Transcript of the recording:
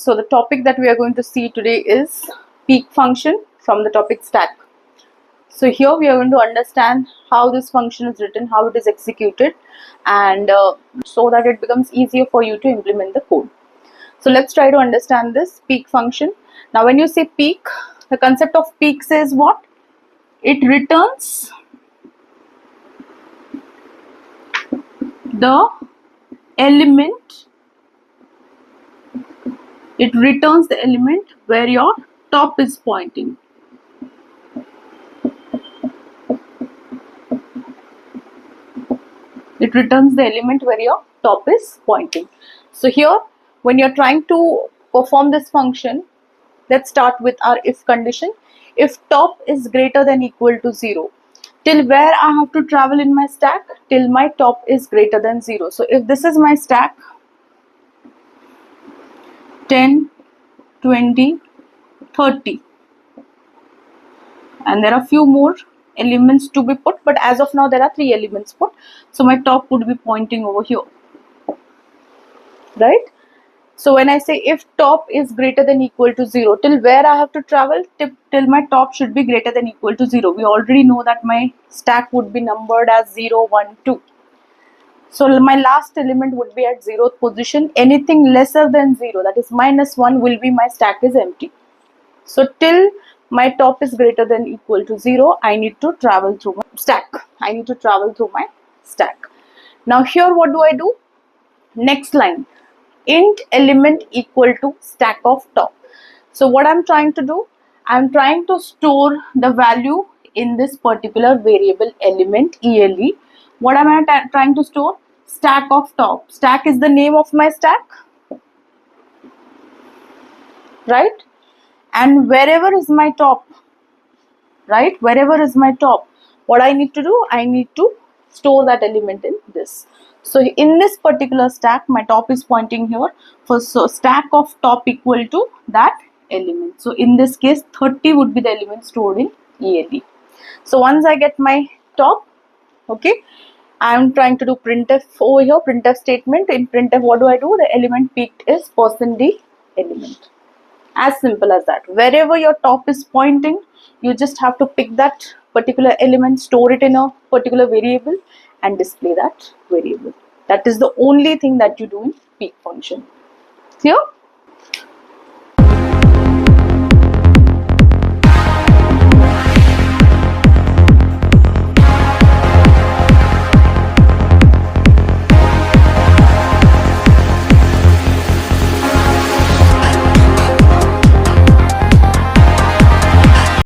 So the topic that we are going to see today is peak function from the topic stack. So here we are going to understand how this function is written, how it is executed, and so that it becomes easier for you to implement the code. So let's try to understand this peak function. Now when you say peak, the concept of peak says what? It returns the element, where your top is pointing. It returns the element where your top is pointing. So here, when you're trying to perform this function, let's start with our if condition. If top is greater than equal to 0, till where I have to travel in my stack? Till my top is greater than 0. So if this is my stack, 10, 20, 30, and there are few more elements to be put, but as of now there are 3 elements put, so my top would be pointing over here, right? So when I say if top is greater than equal to 0, till where I have to travel? Till my top should be greater than equal to 0. We already know that my stack would be numbered as 0, 1, 2. So my last element would be at 0th position. Anything lesser than 0, that is minus 1, will be my stack is empty. So till my top is greater than equal to 0, I need to travel through my stack. Now here what do I do? Next line, int element equal to stack of top. So what I'm trying to do? I'm trying to store the value in this particular variable element ELE. What am I trying to store? Stack of top. Stack is the name of my stack, right? And wherever is my top, right? Wherever is my top, what I need to do? I need to store that element in this. So in this particular stack, my top is pointing here. So stack of top equal to that element. So in this case, 30 would be the element stored in ELE. So once I get my top, okay, I am trying to do printf over here, printf statement. In printf, what do? The element peaked is %d element. As simple as that. Wherever your top is pointing, you just have to pick that particular element, store it in a particular variable, and display that variable. That is the only thing that you do in peak function. Clear?